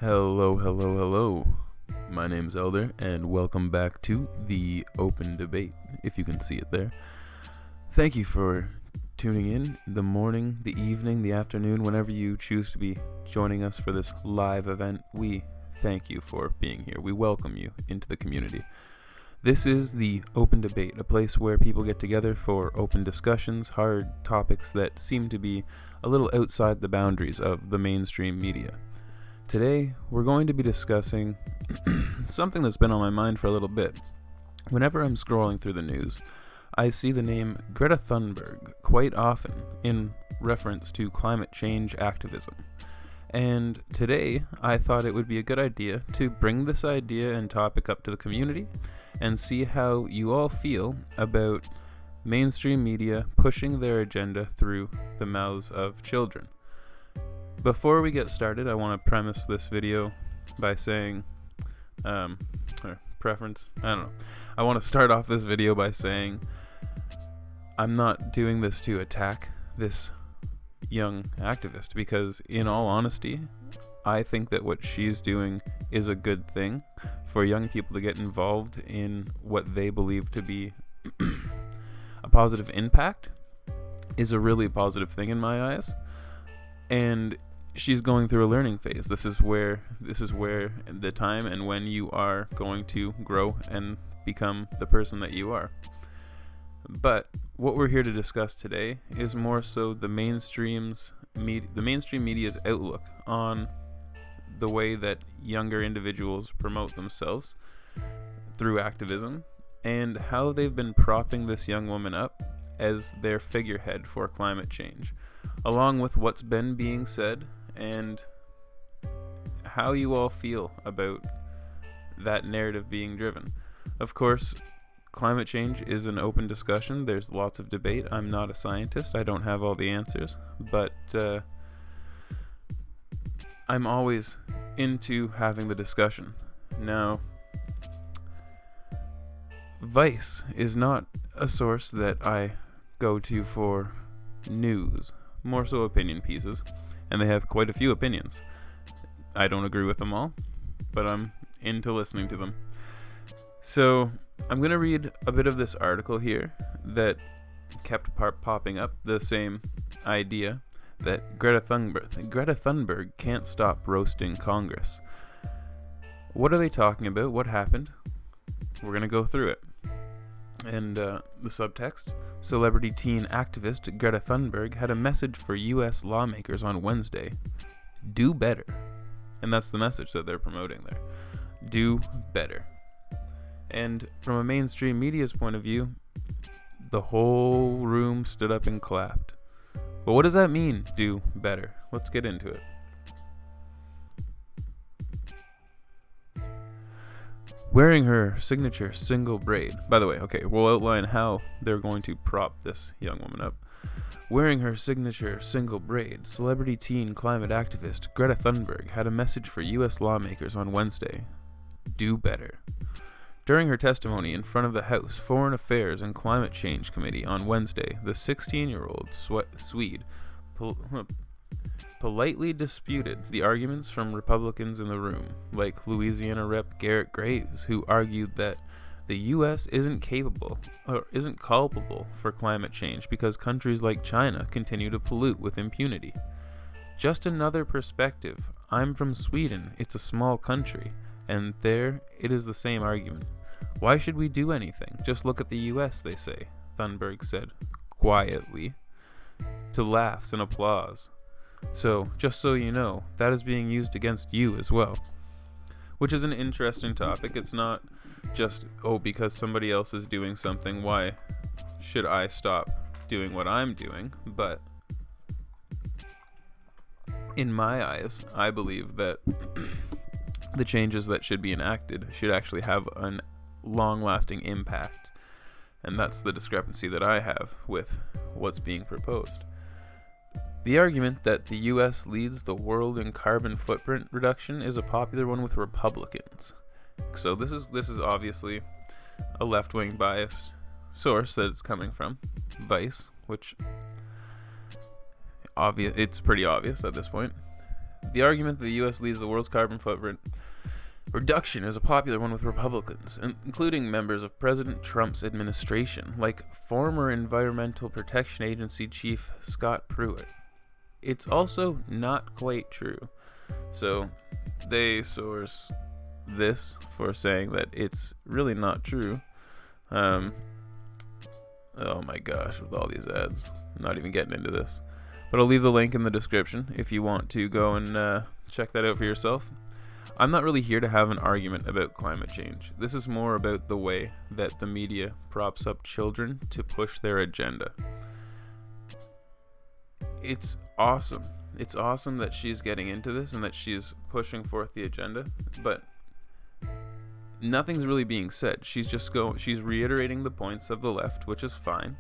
Hello, hello, hello. My name's Elder, and welcome back to the Open Debate, if you can see it there. Thank you for tuning in the morning, the evening, the afternoon, whenever you choose to be joining us for this live event. We thank you for being here. We welcome you into the community. This is the Open Debate, a place where people get together for open discussions, hard topics that seem to be a little outside the boundaries of the mainstream media. Today, we're going to be discussing something that's been on my mind for a little bit. Whenever I'm scrolling through the news, I see the name Greta Thunberg quite often in reference to climate change activism. And today, I thought it would be a good idea to bring this idea and topic up to the community and see how you all feel about mainstream media pushing their agenda through the mouths of children. Before we get started, I want to premise this video by saying, I want to start off this video by saying I'm not doing this to attack this young activist, because in all honesty, I think that what she's doing is a good thing for young people to get involved in what they believe to be a positive impact is a really positive thing in my eyes. And she's going through a learning phase. This is where the time and when you are going to grow and become the person that you are. But what we're here to discuss today is more so the mainstream media's outlook on the way that younger individuals promote themselves through activism, and how they've been propping this young woman up as their figurehead for climate change, along with what's been being said and how you all feel about that narrative being driven. Of course, climate change is an open discussion. There's lots of debate. I'm not a scientist. I don't have all the answers, but I'm always into having the discussion. Now, Vice is not a source that I go to for news, more so opinion pieces, and they have quite a few opinions. I don't agree with them all, but I'm into listening to them. So I'm going to read a bit of this article here that kept popping up, the same idea that Greta Thunberg can't stop roasting Congress. What are they talking about? What happened? We're going to go through it. And the subtext: celebrity teen activist Greta Thunberg had a message for U.S. lawmakers on Wednesday. Do better. And that's the message that they're promoting there. Do better. And from a mainstream media's point of view, the whole room stood up and clapped. But what does that mean, do better? Let's get into it. Wearing her signature single braid. By the way, okay, we'll outline how they're going to prop this young woman up. Wearing her signature single braid, celebrity teen climate activist Greta Thunberg had a message for U.S. lawmakers on Wednesday. Do better. During her testimony in front of the House Foreign Affairs and Climate Change Committee on Wednesday, the 16-year-old Swede politely disputed the arguments from Republicans in the room, like Louisiana Rep. Garrett Graves, who argued that the U.S. isn't culpable for climate change because countries like China continue to pollute with impunity. Just another perspective. I'm from Sweden. It's a small country, and there it is the same argument. Why should we do anything? Just look at the U.S., they say, Thunberg said, quietly, to laughs and applause. So, just so you know, that is being used against you as well. Which is an interesting topic. It's not just, because somebody else is doing something, why should I stop doing what I'm doing? But in my eyes, I believe that the changes that should be enacted should actually have a long-lasting impact. And that's the discrepancy that I have with what's being proposed. The argument that the U.S. leads the world in carbon footprint reduction is a popular one with Republicans. So this is obviously a left-wing biased source that it's coming from, Vice, which it's pretty obvious at this point. The argument that the U.S. leads the world's carbon footprint reduction is a popular one with Republicans, including members of President Trump's administration, like former Environmental Protection Agency Chief Scott Pruitt. It's also not quite true. So they source this for saying that it's really not true. Oh my gosh, with all these ads. I'm not even getting into this. But I'll leave the link in the description if you want to go and check that out for yourself. I'm not really here to have an argument about climate change. This is more about the way that the media props up children to push their agenda. It's awesome. It's awesome that she's getting into this and that she's pushing forth the agenda, but nothing's really being said. She's reiterating the points of the left, which is fine,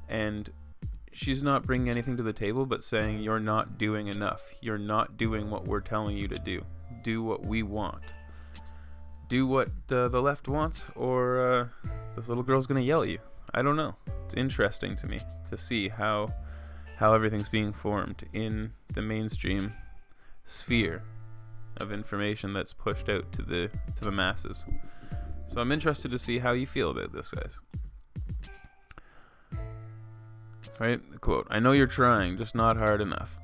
and she's not bringing anything to the table but saying you're not doing enough. You're not doing what we're telling you to do. Do what we want. Do what the left wants, or this little girl's gonna yell at you. I don't know. It's interesting to me to see how everything's being formed in the mainstream sphere of information that's pushed out to the masses. So I'm interested to see how you feel about this, guys. Right? The quote, "I know you're trying, just not hard enough.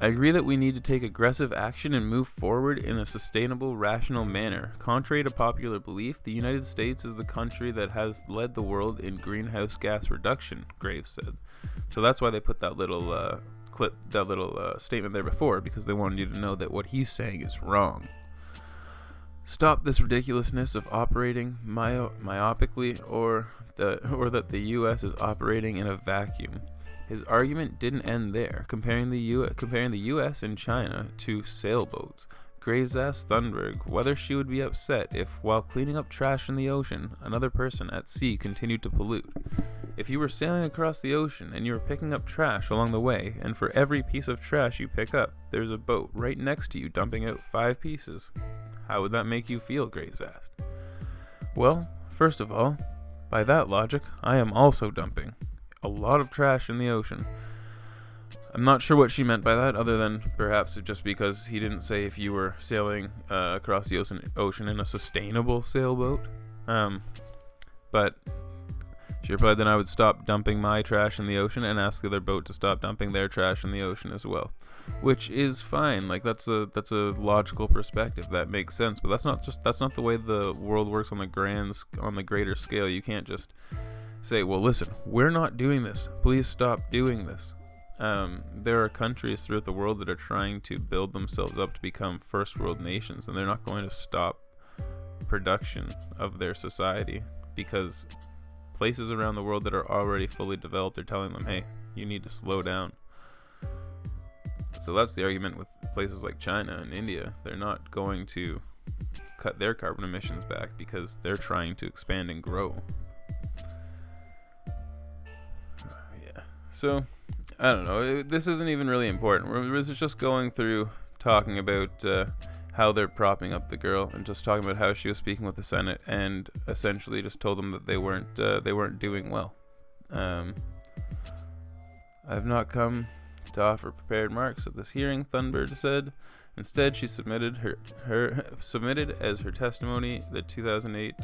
I agree that we need to take aggressive action and move forward in a sustainable, rational manner. Contrary to popular belief, the United States is the country that has led the world in greenhouse gas reduction," Graves said. So that's why they put that little statement there before, because they wanted you to know that what he's saying is wrong. "Stop this ridiculousness of operating myopically or that the U.S. is operating in a vacuum." His argument didn't end there, comparing the U.S. and China to sailboats. Graves asked Thunberg whether she would be upset if, while cleaning up trash in the ocean, another person at sea continued to pollute. "If you were sailing across the ocean and you were picking up trash along the way, and for every piece of trash you pick up, there's a boat right next to you dumping out 5 pieces. How would that make you feel?" Graves asked. "Well, first of all, by that logic, I am also dumping a lot of trash in the ocean." I'm not sure what she meant by that, other than perhaps just because he didn't say if you were sailing across the ocean in a sustainable sailboat. But she replied, "Then I would stop dumping my trash in the ocean and ask the other boat to stop dumping their trash in the ocean as well," which is fine. Like that's a logical perspective that makes sense. But that's not the way the world works on the greater scale. You can't just say, "Well, listen, we're not doing this. Please stop doing this." There are countries throughout the world that are trying to build themselves up to become first world nations, and they're not going to stop production of their society because places around the world that are already fully developed are telling them, "Hey, you need to slow down." So that's the argument with places like China and India. They're not going to cut their carbon emissions back because they're trying to expand and grow. So, I don't know. This isn't even really important. We're just going through talking about how they're propping up the girl, and just talking about how she was speaking with the Senate, and essentially just told them that they weren't doing well. "I have not come to offer prepared remarks at this hearing," Thunberg said. Instead, she submitted as her testimony the 2008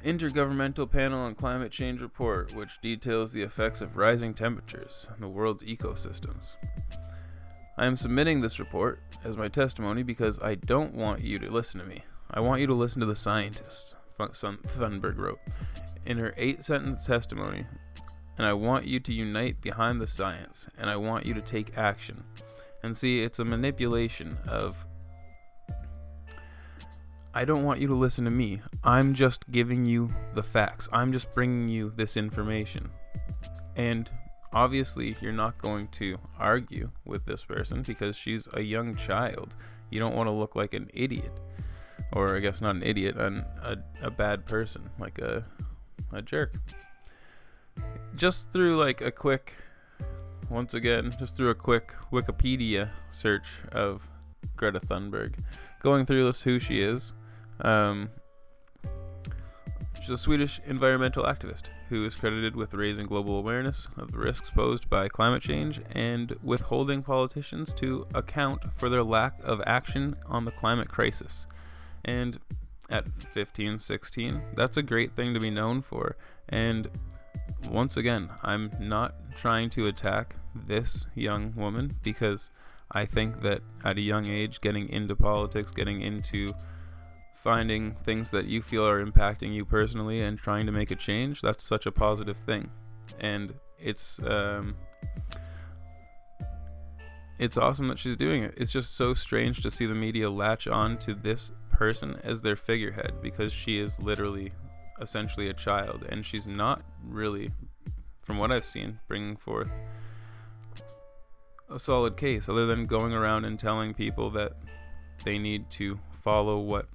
Intergovernmental Panel on Climate Change report, which details the effects of rising temperatures on the world's ecosystems. "I am submitting this report as my testimony because I don't want you to listen to me. I want you to listen to the scientists," Thunberg wrote in her 8-sentence testimony. "And I want you to unite behind the science, and I want you to take action." And see, it's a manipulation of, I don't want you to listen to me. I'm just giving you the facts. I'm just bringing you this information. And obviously, you're not going to argue with this person because she's a young child. You don't want to look like an idiot. Or I guess not an idiot, a bad person, like a jerk. Just through a quick Wikipedia search of Greta Thunberg, going through this who she is, She's a Swedish environmental activist who is credited with raising global awareness of the risks posed by climate change and withholding politicians to account for their lack of action on the climate crisis. And at 15, 16, that's a great thing to be known for. And once again, I'm not trying to attack this young woman, because I think that at a young age, getting into politics, getting into finding things that you feel are impacting you personally and trying to make a change, that's such a positive thing. And it's awesome that she's doing it. It's just so strange to see the media latch on to this person as their figurehead, because she is literally essentially a child, and she's not really, from what I've seen, bringing forth a solid case other than going around and telling people that they need to follow what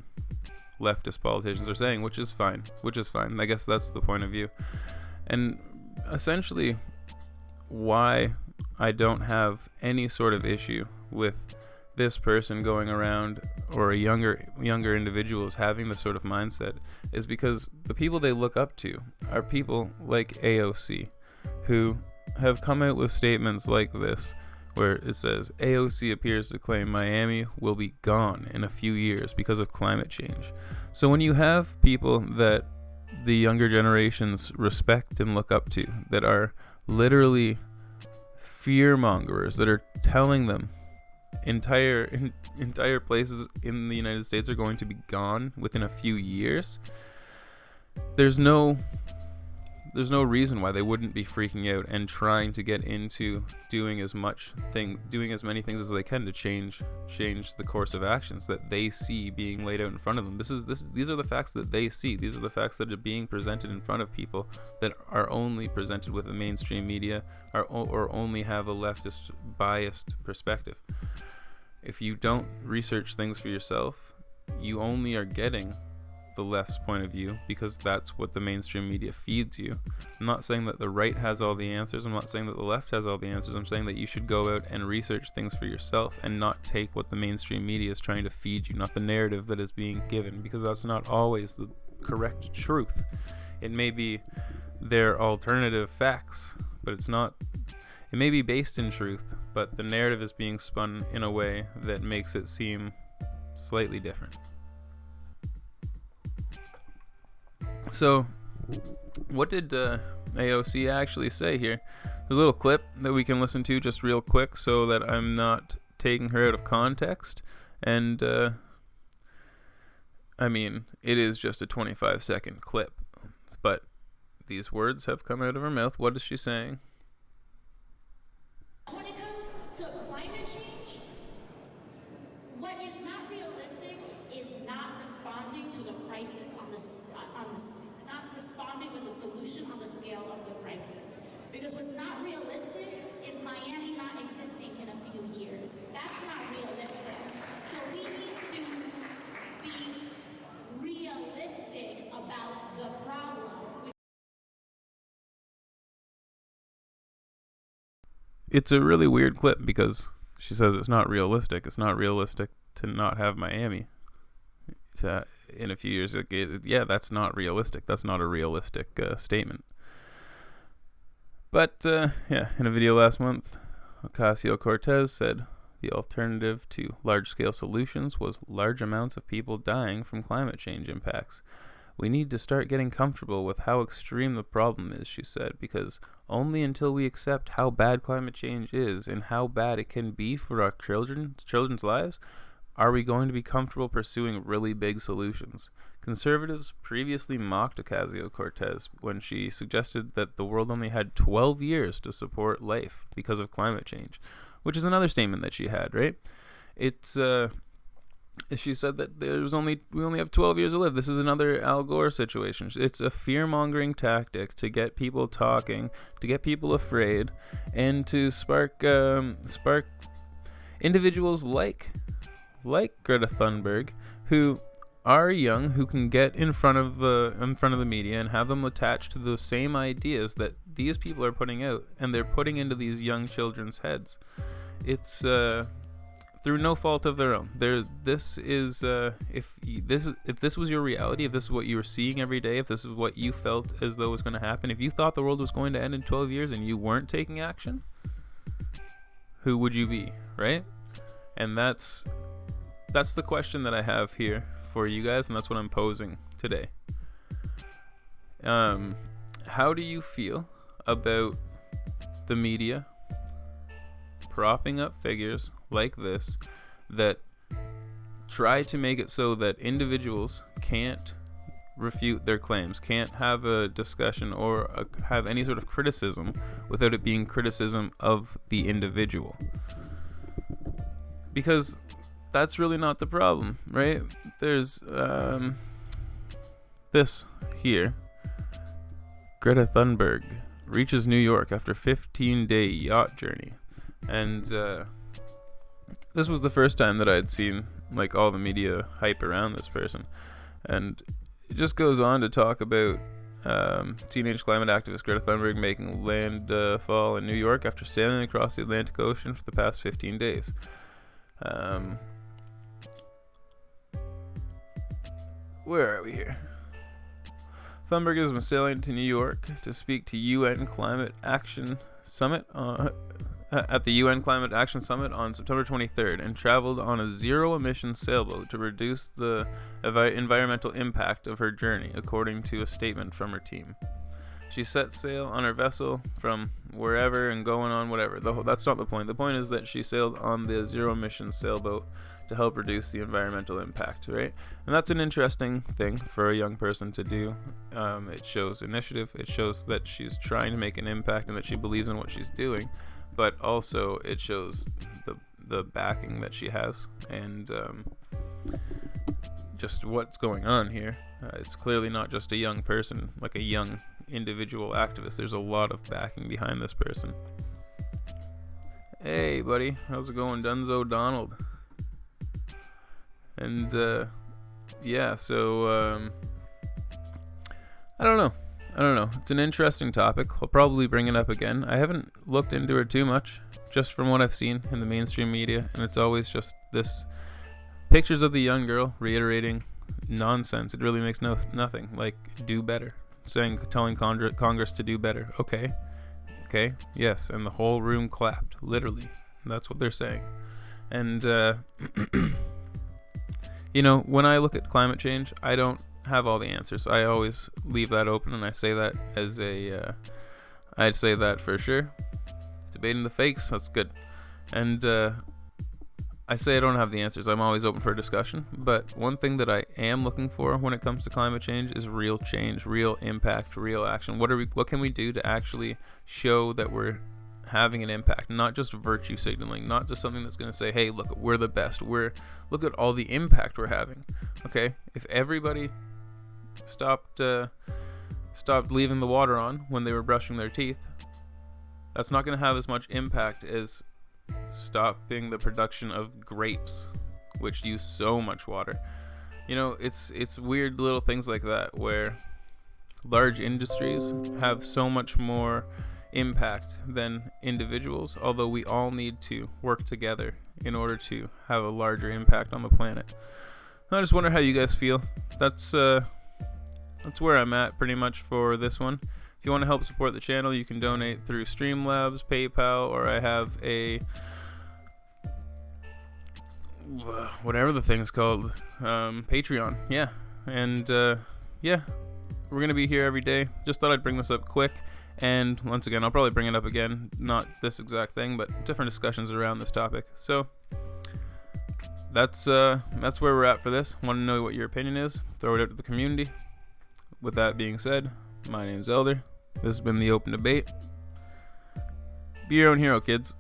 leftist politicians are saying, which is fine. I guess that's the point of view. And essentially why I don't have any sort of issue with this person going around, or a younger individuals having this sort of mindset, is because the people they look up to are people like AOC, who have come out with statements like this, where it says AOC appears to claim Miami will be gone in a few years because of climate change. So when you have people that the younger generations respect and look up to, that are literally fear mongers, that are telling them entire places in the United States are going to be gone within a few years, there's no reason why they wouldn't be freaking out and trying to get into doing as many things as they can to change the course of actions that they see being laid out in front of them. These are the facts that they see. These are the facts that are being presented in front of people that are only presented with the mainstream media, or only have a leftist biased perspective. If you don't research things for yourself, you only are getting the left's point of view, because that's what the mainstream media feeds you. I'm not saying that the right has all the answers. I'm not saying that the left has all the answers. I'm saying that you should go out and research things for yourself and not take what the mainstream media is trying to feed you, not the narrative that is being given, because that's not always the correct truth. It may be their alternative facts, but it's not. It may be based in truth, but the narrative is being spun in a way that makes it seem slightly different. So, what did AOC actually say here? There's a little clip that we can listen to just real quick, so that I'm not taking her out of context. And, I mean, it is just a 25-second clip. But these words have come out of her mouth. What is she saying? When it comes to climate change, what is not realistic is not responding to the crisis not responding with a solution on the scale of the crisis. Because what's not realistic is Miami not existing in a few years. That's not realistic. So we need to be realistic about the problem. It's a really weird clip, because she says it's not realistic. It's not realistic to not have Miami in a few years. Yeah, that's not realistic. That's not a realistic statement. But yeah, in a video last month, Ocasio-Cortez said the alternative to large-scale solutions was large amounts of people dying from climate change impacts. We need to start getting comfortable with how extreme the problem is, she said, because only until we accept how bad climate change is and how bad it can be for our children's lives, are we going to be comfortable pursuing really big solutions. Conservatives previously mocked Ocasio-Cortez when she suggested that the world only had 12 years to support life because of climate change, which is another statement that she had, right? She said that we only have 12 years to live. This is another Al Gore situation. It's a fear-mongering tactic to get people talking, to get people afraid, and to spark individuals like Greta Thunberg, who are young, who can get in front of the media and have them attached to those same ideas that these people are putting out, and they're putting into these young children's heads. It's through no fault of their own. This is if this was your reality, if this is what you were seeing every day, if this is what you felt as though was going to happen, if you thought the world was going to end in 12 years and you weren't taking action, who would you be, right? And that's the question that I have here for you guys, and that's what I'm posing today. How do you feel about the media propping up figures like this that try to make it so that individuals can't refute their claims, can't have a discussion or have any sort of criticism without it being criticism of the individual? Because that's really not the problem, right? There's this here. Greta Thunberg reaches New York after 15-day yacht journey. And this was the first time that I'd seen like all the media hype around this person. And it just goes on to talk about teenage climate activist Greta Thunberg making landfall in New York after sailing across the Atlantic Ocean for the past 15 days. Where are we here? Thunberg has been sailing to New York to speak to UN Climate Action Summit at the UN Climate Action Summit on September 23rd, and traveled on a zero-emission sailboat to reduce the environmental impact of her journey, according to a statement from her team. She set sail on her vessel from wherever and going on whatever. That's not the point. The point is that she sailed on the zero-emission sailboat to help reduce the environmental impact, right? And that's an interesting thing for a young person to do. It shows initiative. It shows that she's trying to make an impact and that she believes in what she's doing. But also it shows the backing that she has and just what's going on here. It's clearly not just a young person, like a young individual activist. There's a lot of backing behind this person. Hey, buddy. How's it going, Dunzo Donald? And, yeah, so, I don't know. It's an interesting topic. I'll probably bring it up again. I haven't looked into it too much, just from what I've seen in the mainstream media, and it's always just this pictures of the young girl reiterating nonsense. It really makes nothing. Like, do better. Telling Congress to do better. Okay, yes, and the whole room clapped, literally. That's what they're saying. And, you know, when I look at climate change, I don't have all the answers. I always leave that open, and I say that as I'd say that for sure. Debating the fakes, that's good. And I say I don't have the answers. I'm always open for a discussion. But one thing that I am looking for when it comes to climate change is real change, real impact, real action. What can we do to actually show that we're having an impact, not just virtue signaling, not just something that's going to say, hey, look, we're the best. Look at all the impact we're having. Okay, if everybody stopped leaving the water on when they were brushing their teeth, that's not going to have as much impact as stopping the production of grapes, which use so much water. You know, it's weird little things like that where large industries have so much more impact than individuals, although we all need to work together in order to have a larger impact on the planet. I just wonder how you guys feel. That's where I'm at pretty much for this one. If you want to help support the channel, you can donate through Streamlabs, PayPal, or I have a whatever the thing's called, Patreon. Yeah, and yeah, we're gonna be here every day. Just thought I'd bring this up quick. And once again, I'll probably bring it up again, not this exact thing, but different discussions around this topic. So that's where we're at for this. Want to know what your opinion is? Throw it out to the community. With that being said, my name's Elder. This has been the Open Debate. Be your own hero, kids.